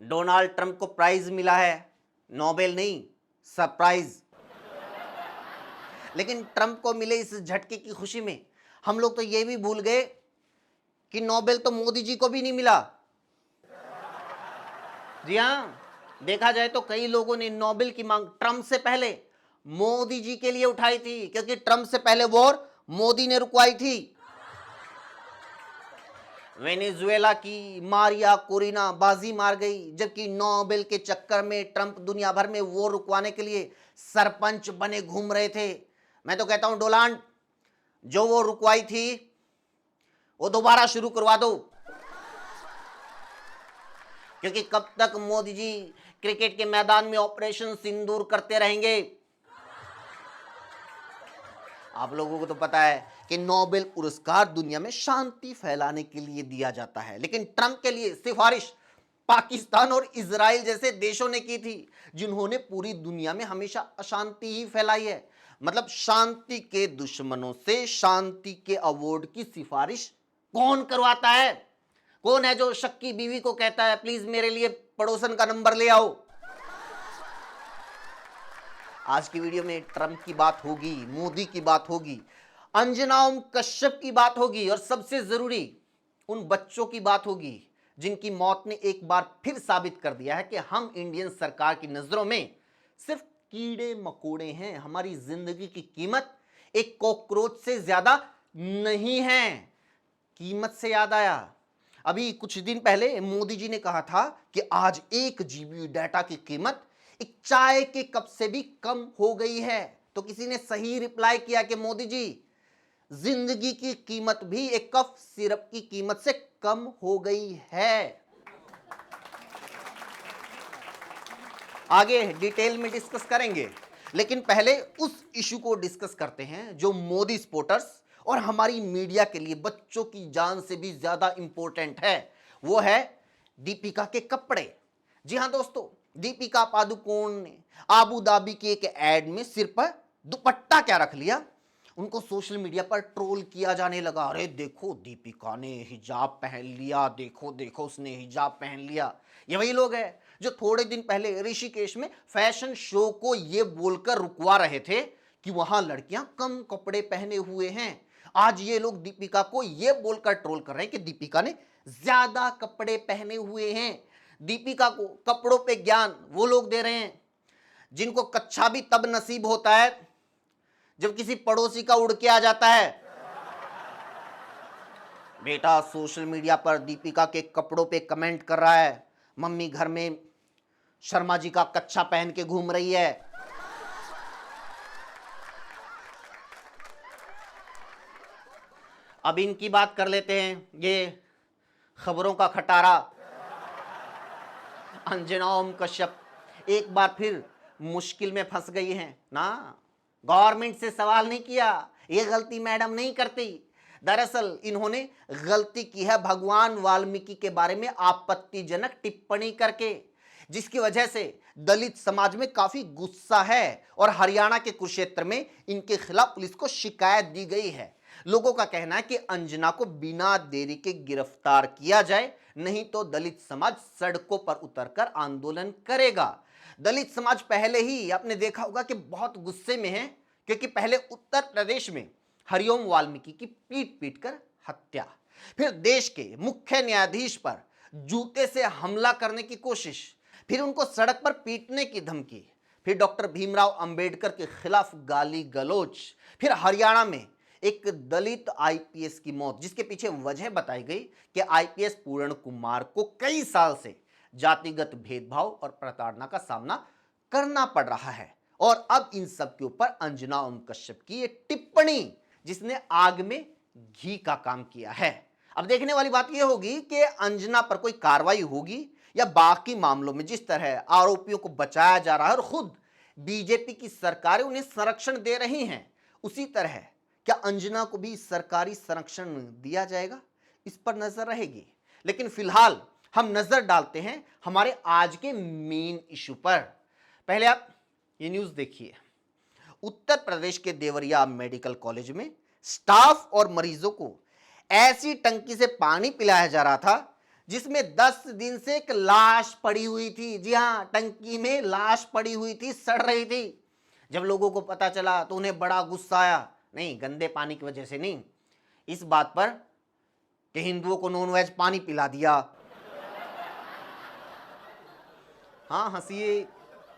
Donald Trump को prize मिला है, नोबेल नहीं, सरप्राइज। लेकिन ट्रंप को मिले इस झटके की खुशी में हम लोग तो ये भी भूल गए कि नोबेल तो मोदी जी को भी नहीं मिला। जी हां, देखा जाए तो कई लोगों ने नोबेल की मांग ट्रंप से पहले मोदी जी के लिए उठाई थी, क्योंकि ट्रंप से पहले वॉर मोदी ने रुकवाई थी। वेनेजुएला की मारिया कोरिना बाजी मार गई, जबकि नोबेल के चक्कर में ट्रंप दुनिया भर में वॉर रुकवाने के लिए सरपंच बने घूम रहे थे। मैं तो कहता हूं डोनाल्ड, जो वो रुकवाई थी वो दोबारा शुरू करवा दो, क्योंकि कब तक मोदी जी क्रिकेट के मैदान में ऑपरेशन सिंदूर करते रहेंगे। आप लोगों को तो पता है कि नोबेल पुरस्कार दुनिया में शांति फैलाने के लिए दिया जाता है, लेकिन ट्रंप के लिए सिफारिश पाकिस्तान और इजराइल जैसे देशों ने की थी, जिन्होंने पूरी दुनिया में हमेशा अशांति ही फैलाई है। मतलब शांति के दुश्मनों से शांति के अवार्ड की सिफारिश कौन करवाता है? कौन है जो शक की बीवी को कहता है प्लीज मेरे लिए पड़ोसन का नंबर ले आओ? आज की वीडियो में ट्रंप की बात होगी, मोदी की बात होगी, अंजना ओम कश्यप की बात होगी, और सबसे जरूरी उन बच्चों की बात होगी जिनकी मौत ने एक बार फिर साबित कर दिया है कि हम इंडियन सरकार की नजरों में सिर्फ कीड़े मकोड़े हैं। हमारी जिंदगी की कीमत एक कॉकरोच से ज्यादा नहीं है। कीमत से याद आया, अभी कुछ दिन पहले मोदी जी ने कहा था कि आज 1 GB डाटा की कीमत एक चाय के कप से भी कम हो गई है। तो किसी ने सही रिप्लाई किया कि मोदी जी, जिंदगी की कीमत भी एक कप सिरप की कीमत से कम हो गई है। आगे डिटेल में डिस्कस करेंगे, लेकिन पहले उस इशू को डिस्कस करते हैं जो मोदी सपोर्टर्स और हमारी मीडिया के लिए बच्चों की जान से भी ज्यादा इंपॉर्टेंट है। वो है दीपिका के कपड़े। जी हां दोस्तों, दीपिका पादुकोण ने आबू धाबी की एक एड में सिर पर दुपट्टा क्या रख लिया, उनको सोशल मीडिया पर ट्रोल किया जाने लगा। अरे देखो दीपिका ने हिजाब पहन लिया, देखो देखो उसने हिजाब पहन लिया। ये वही लोग हैं जो थोड़े दिन पहले ऋषिकेश में फैशन शो को ये बोलकर रुकवा रहे थे कि वहां लड़कियां कम कपड़े पहने हुए हैं। आज ये लोग दीपिका को ये बोलकर ट्रोल कर रहे हैं कि दीपिका ने ज्यादा कपड़े पहने हुए हैं। दीपिका को कपड़ों पे ज्ञान वो लोग दे रहे हैं जिनको कच्चा भी तब नसीब होता है जब किसी पड़ोसी का उड़ के आ जाता है। बेटा सोशल मीडिया पर दीपिका के कपड़ों पे कमेंट कर रहा है, मम्मी घर में शर्मा जी का कच्चा पहन के घूम रही है। अब इनकी बात कर लेते हैं, ये खबरों का खटारा अंजना ओम कश्यप एक बार फिर मुश्किल में फंस गई हैं ना। गवर्नमेंट से सवाल नहीं किया, ये गलती मैडम नहीं करती। दरअसल इन्होंने गलती की है भगवान वाल्मीकि के बारे में आपत्तिजनक टिप्पणी करके, जिसकी वजह से दलित समाज में काफी गुस्सा है और हरियाणा के कुरुक्षेत्र में इनके खिलाफ पुलिस को शिकायत दी गई है। लोगों का कहना है कि अंजना को बिना देरी के गिरफ्तार किया जाए, नहीं तो दलित समाज सड़कों पर उतरकर आंदोलन करेगा। दलित समाज पहले ही आपने देखा होगा कि बहुत गुस्से में है, क्योंकि पहले उत्तर प्रदेश में हरिओम वाल्मीकि की पीट पीट कर हत्या, फिर देश के मुख्य न्यायाधीश पर जूते से हमला करने की कोशिश, फिर उनको सड़क पर पीटने की धमकी, फिर डॉक्टर भीमराव अंबेडकर के खिलाफ गाली गलौज, फिर हरियाणा में एक दलित आईपीएस की मौत, जिसके पीछे वजह बताई गई कि आईपीएस पूर्ण कुमार को कई साल से जातिगत भेदभाव और प्रताड़ना का सामना करना पड़ रहा है। और अब इन सब के ऊपर अंजना ओम कश्यप की ये टिप्पणी, जिसने आग में घी का काम किया है। अब देखने वाली बात यह होगी कि अंजना पर कोई कार्रवाई होगी या बाकी मामलों में जिस तरह आरोपियों को बचाया जा रहा है और खुद बीजेपी की सरकारें उन्हें संरक्षण दे रही हैं, उसी तरह क्या अंजना को भी सरकारी संरक्षण दिया जाएगा, इस पर नजर रहेगी। लेकिन फिलहाल हम नजर डालते हैं हमारे आज के मेन इशू पर। पहले आप ये न्यूज देखिए। उत्तर प्रदेश के देवरिया मेडिकल कॉलेज में स्टाफ और मरीजों को ऐसी टंकी से पानी पिलाया जा रहा था जिसमें 10 दिन से एक लाश पड़ी हुई थी। जी हाँ, टंकी में लाश पड़ी हुई थी, सड़ रही थी। जब लोगों को पता चला तो उन्हें बड़ा गुस्सा आया। नहीं, गंदे पानी की वजह से नहीं, इस बात पर कि हिंदुओं को नॉन वेज पानी पिला दिया। हाँ, हंसिए।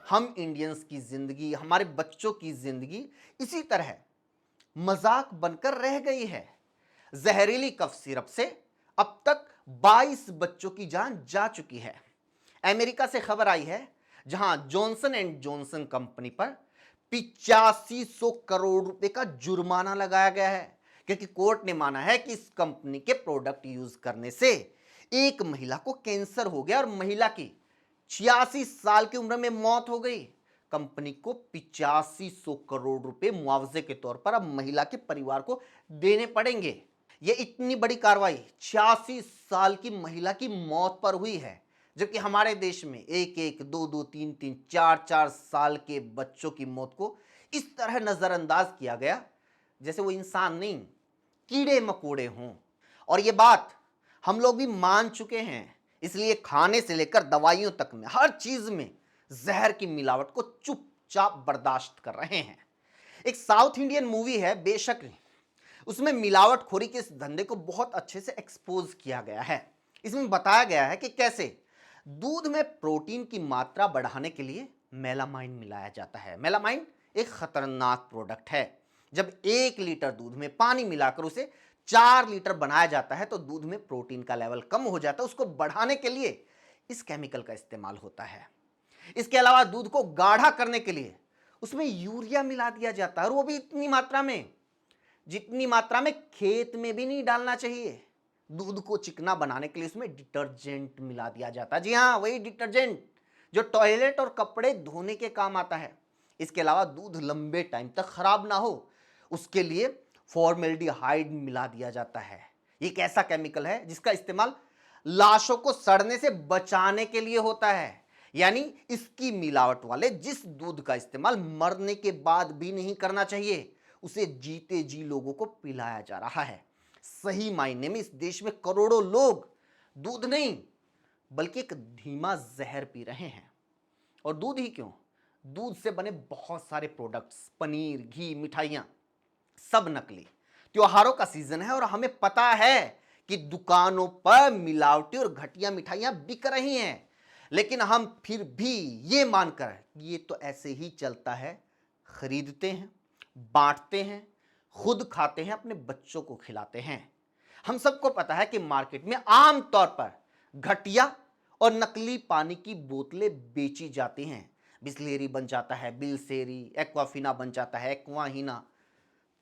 हम इंडियंस की जिंदगी, हमारे बच्चों की जिंदगी इसी तरह मजाक बनकर रह गई है। जहरीली कफ सिरप से अब तक 22 बच्चों की जान जा चुकी है। अमेरिका से खबर आई है, जहां जॉनसन एंड जॉनसन कंपनी पर 8500 करोड़ रुपए का जुर्माना लगाया गया है, क्योंकि कोर्ट ने माना है कि इस कंपनी के प्रोडक्ट यूज करने से एक महिला को कैंसर हो गया और महिला की 86 साल की उम्र में मौत हो गई। कंपनी को 8500 करोड़ रुपए मुआवजे के तौर पर अब महिला के परिवार को देने पड़ेंगे। यह इतनी बड़ी कार्रवाई 86 साल की महिला की मौत पर हुई है, जबकि हमारे देश में 1-1, 2-2, 3-3, 4-4 साल के बच्चों की मौत को इस तरह नजरअंदाज किया गया जैसे वो इंसान नहीं, कीड़े मकोड़े हों। और ये बात हम लोग भी मान चुके हैं, इसलिए खाने से लेकर दवाइयों तक में हर चीज में जहर की मिलावट को चुपचाप बर्दाश्त कर रहे हैं। एक साउथ इंडियन मूवी है बेशक, उसमें मिलावटखोरी के इस धंधे को बहुत अच्छे से एक्सपोज किया गया है। इसमें बताया गया है कि कैसे दूध में प्रोटीन की मात्रा बढ़ाने के लिए मेलामाइन मिलाया जाता है। मेलामाइन एक खतरनाक प्रोडक्ट है। जब 1 लीटर दूध में पानी मिलाकर उसे 4 लीटर बनाया जाता है तो दूध में प्रोटीन का लेवल कम हो जाता है। उसको बढ़ाने के लिए इस केमिकल का इस्तेमाल होता है। इसके अलावा दूध को गाढ़ा करने के लिए उसमें यूरिया मिला दिया जाता है, और वो भी इतनी मात्रा में जितनी मात्रा में खेत में भी नहीं डालना चाहिए। दूध को चिकना बनाने के लिए उसमें डिटर्जेंट मिला दिया जाता है। जी हाँ, वही डिटर्जेंट जो टॉयलेट और कपड़े धोने के काम आता है। इसके अलावा दूध लंबे टाइम तक खराब ना हो, उसके लिए फॉर्मेल्डिहाइड मिला दिया जाता है। एक ऐसा केमिकल है जिसका इस्तेमाल लाशों को सड़ने से बचाने के लिए होता है। यानी इसकी मिलावट वाले जिस दूध का इस्तेमाल मरने के बाद भी नहीं करना चाहिए, उसे जीते जी लोगों को पिलाया जा रहा है। सही मायने में इस देश में करोड़ों लोग दूध नहीं बल्कि एक धीमा जहर पी रहे हैं। और दूध ही क्यों, दूध से बने बहुत सारे प्रोडक्ट्स, पनीर, घी, मिठाइयां, सब नकली। त्योहारों का सीजन है और हमें पता है कि दुकानों पर मिलावटी और घटिया मिठाइयां बिक रही हैं, लेकिन हम फिर भी ये मानकर ये तो ऐसे ही चलता है, खरीदते हैं, बांटते हैं, खुद खाते हैं, अपने बच्चों को खिलाते हैं। हम सबको पता है कि मार्केट में आम तौर पर घटिया और नकली पानी की बोतलें बेची जाती हैं। बिस्लेरी बन जाता है बिलसेरी, एक्वाफिना बन जाता है एक्वाहीना।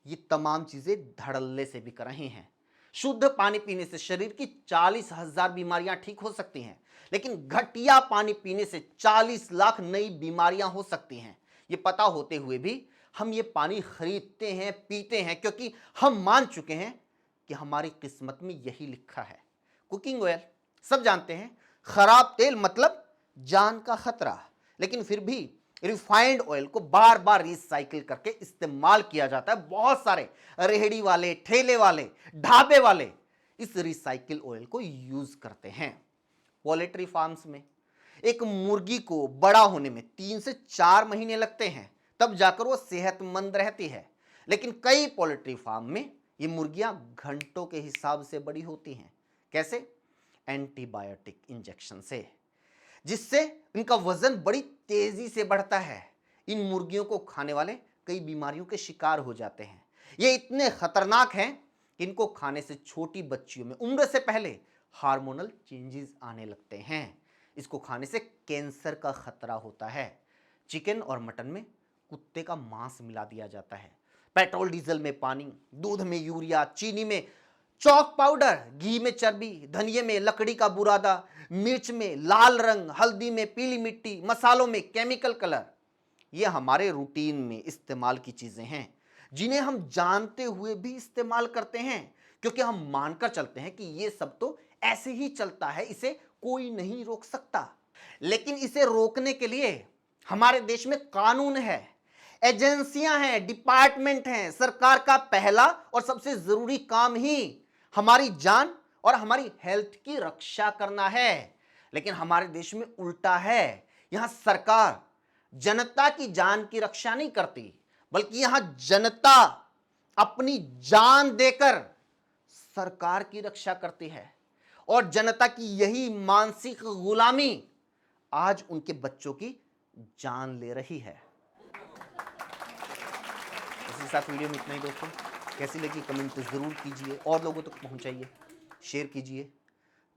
ये तमाम चीजें धड़ल्ले से बिक रही हैं। शुद्ध पानी पीने से शरीर की 40,000 बीमारियां ठीक हो सकती हैं, लेकिन घटिया पानी पीने से 40 लाख नई बीमारियां हो सकती हैं। ये पता होते हुए भी हम ये पानी खरीदते हैं, पीते हैं, क्योंकि हम मान चुके हैं कि हमारी किस्मत में यही लिखा है। कुकिंग ऑयल सब जानते हैं, खराब तेल मतलब जान का खतरा, लेकिन फिर भी रिफाइंड ऑयल को बार बार रिसाइकिल करके इस्तेमाल किया जाता है। बहुत सारे रेहड़ी वाले, ठेले वाले, ढाबे वाले इस रिसाइकिल ऑयल को यूज करते हैं। पोल्ट्री फार्म्स में एक मुर्गी को बड़ा होने में 3 से 4 महीने लगते हैं, तब जाकर वो सेहतमंद रहती है। लेकिन कई पोल्ट्री फार्म में ये मुर्गियां घंटों के हिसाब से बड़ी होती हैं। कैसे? एंटीबायोटिक इंजेक्शन से, जिससे इनका वजन बड़ी तेजी से बढ़ता है। इन मुर्गियों को खाने वाले कई बीमारियों के शिकार हो जाते हैं। ये इतने खतरनाक हैं कि इनको खाने से छोटी बच्चियों में उम्र से पहले हार्मोनल चेंजेस आने लगते हैं। इसको खाने से कैंसर का खतरा होता है। चिकन और मटन में कुत्ते का मांस मिला दिया जाता है। पेट्रोल डीजल में पानी, दूध में यूरिया, चीनी में चॉक पाउडर, घी में चर्बी, धनिये में लकड़ी का बुरादा, मिर्च में लाल रंग, हल्दी में पीली मिट्टी, मसालों में केमिकल कलर। ये हमारे रूटीन में इस्तेमाल की चीजें हैं, जिन्हें हम जानते हुए भी इस्तेमाल करते हैं, क्योंकि हम मानकर चलते हैं कि ये सब तो ऐसे ही चलता है, इसे कोई नहीं रोक सकता। लेकिन इसे रोकने के लिए हमारे देश में कानून है, एजेंसियां हैं, डिपार्टमेंट हैं। सरकार का पहला और सबसे जरूरी काम ही हमारी जान और हमारी हेल्थ की रक्षा करना है। लेकिन हमारे देश में उल्टा है, यहां सरकार जनता की जान की रक्षा नहीं करती, बल्कि यहां जनता अपनी जान देकर सरकार की रक्षा करती है। और जनता की यही मानसिक गुलामी आज उनके बच्चों की जान ले रही है। इसी साथ वीडियो में इतना ही दोस्तों। कैसी लगी कमेंट जरूर कीजिए और लोगों तक पहुंचाइए, शेयर कीजिए।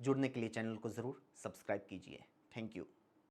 जुड़ने के लिए चैनल को जरूर सब्सक्राइब कीजिए। Thank you.